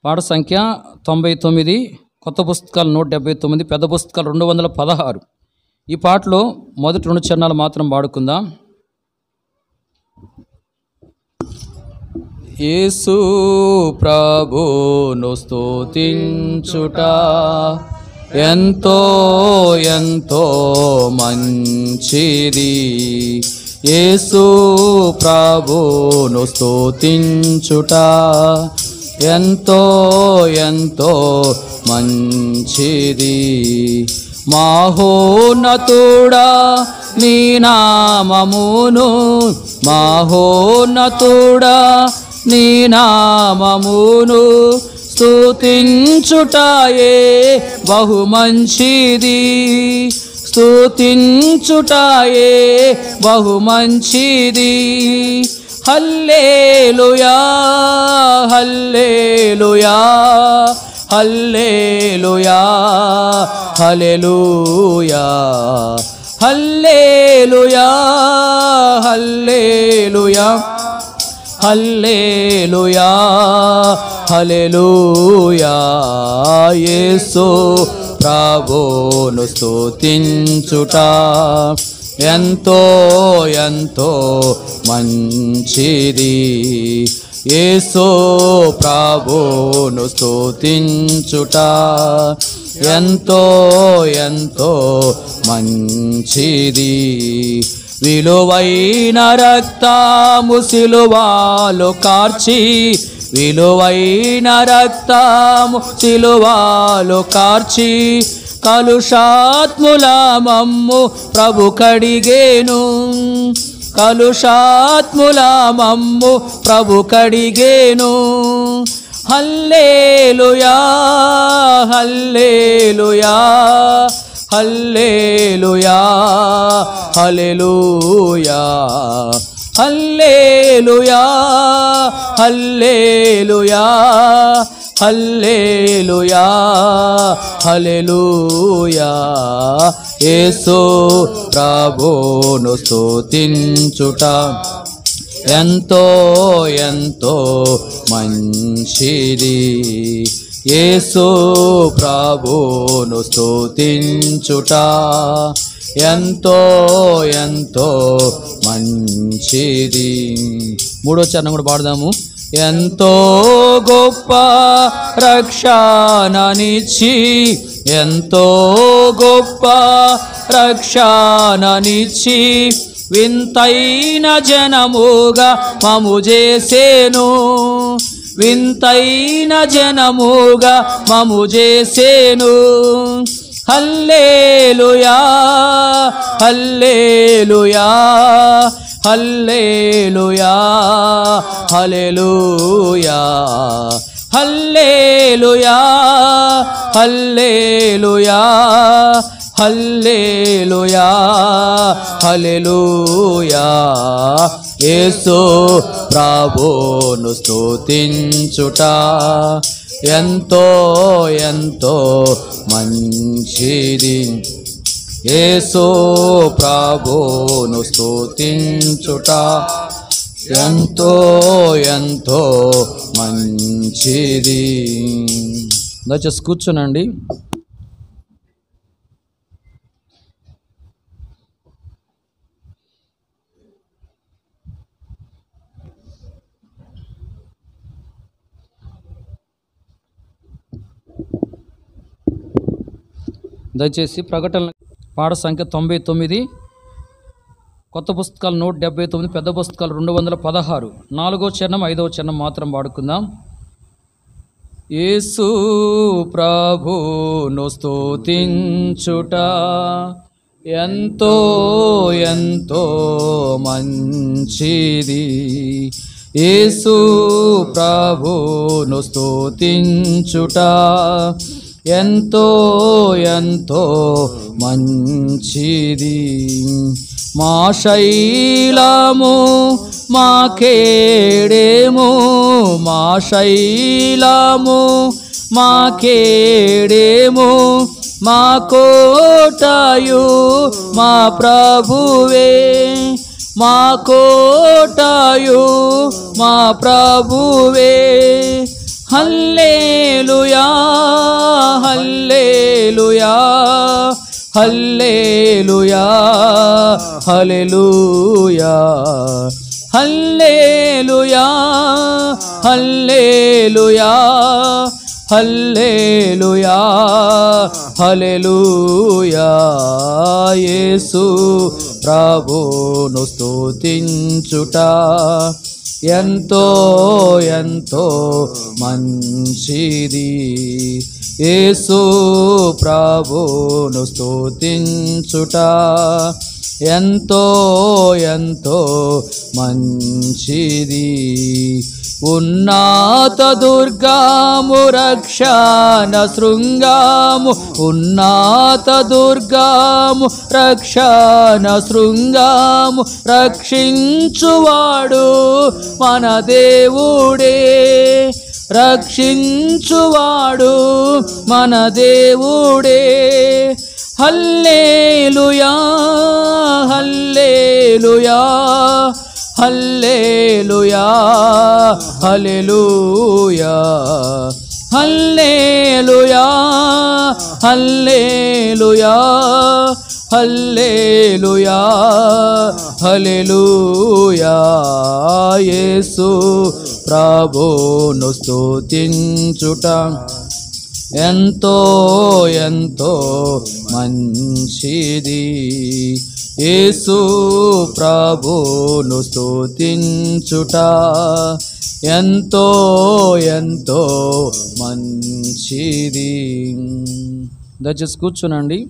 పాట సంఖ్య 99, కొత్త పుస్తకాలు 179, పెద్ద పుస్తకాలు 216. ఈ పాటలో మొదటి 2 చరణాలు మాత్రం పాడుకుందాం. యేసు ప్రభును స్తుతించుట ఎంతో ఎంతో మంచిది. యేసు ప్రభును స్తుతించుట ఎంతో ఎంతో మంచిది. మహోన్నతుడా నీ నామమును, మహోన్నతుడా నీ నామమును స్తుతించుటయే బహు మంచిది. స్తుతించుటయే బహు మంచిది. హల్లెలూయా హల్లెలూయా హల్లెలూయా హల్లెలూయా హల్లెలూయా హల్లెలూయా హల్లెలూయా హల్లెలూయా. యేసు ప్రభువును స్తుతించుట ఎంతో ఎంతో మంచిది. యేసు ప్రభువును స్తుతించుట ఎంతో ఎంతో మంచిది. విలువైన రక్తము సిలువలో కార్చి, విలువైన రక్తము సిలువలో కార్చి కలుషాత్ముల మమ్ము ప్రభు కడిగేను, కలుషాత్ముల మమ్ము ప్రభు కడిగేను. హల్లెలూయా హల్లెలూయా హల్లెలూయా హల్లెలూయా హల్లెలూయా హల్లెలూయా హల్లెలూయా హల్లెలూయా. యేసు ప్రభువును స్తుతించుట ఎంతో ఎంతో మంచిది. యేసు ప్రభువును స్తుతించుట ఎంతో ఎంతో మంచిది. 3వ చరణం కూడా పాడదాము. ఎంతో గొప్ప రక్షణనిచ్చి, ఎంతో గొప్ప రక్షణనిచ్చి వింతైన జనముగా మము చేసేను, వింతైన జనముగా మము చేసేను. హల్లెలూయా హల్లెలూయా హల్లెలూయా హల్లెలూయా హల్లెలూయా హల్లెలూయా హల్లెలూయా హల్లెలూయా. యేసు ప్రభువును స్తుతించుట ఎంతో ఎంతో మంచిది. యేసు ప్రభువును స్తుతించుట ఎంతో ఎంతో మంచిది. దయచేసి కూర్చోనండి. దయచేసి ప్రకటన పాట సంఖ్య 99, కొత్త పుస్తకాలు 179, పెద్ద పుస్తకాలు 216. 4వ చరణం 5వ చరణం మాత్రం పాడుకుందాం. యేసు ప్రభువును స్తుతించుట ఎంతో ఎంతో మంచిది. యేసు ప్రభువును స్తుతించుట ఎంతో ఎంతో మంచిది. మా శైలము మా కేడేము, మా శైలము మా కేడేము, మా కోటయు మా ప్రభువే, మా కోటయు మా ప్రభువే. హల్లెలూయా హల్లెలూయా హల్లెలూయా హల్లెలూయా హల్లెలూయా హల్లెలూయా హల్లెలూయా హల్లెలూయా యేసు ప్రభువును స్తుతించుట ఎంతో ఎంతో మంచిది. యేసు ప్రభువును స్తుతించుట ఎంతో ఎంతో మంచిది. ఉన్నత దుర్గము రక్షణ శృంగము, ఉన్నత దుర్గము రక్షణ శృంగము, రక్షించువాడు మన దేవుడే, రక్షించువాడు మన దేవుడే. హల్లెలూయా హల్లెలూయా హల్లెలూయా హల్లెలూయా హల్లెలూయా హల్లెలూయా హల్లెలూయా హల్లెలూయా యేసు ప్రభువును స్తుతించుట ఎంతో ఎంతో మంచిది. యేసు ప్రభువును స్తుతించుట ఎంతో ఎంతో మంచిది. దయచేసి కూర్చునండి.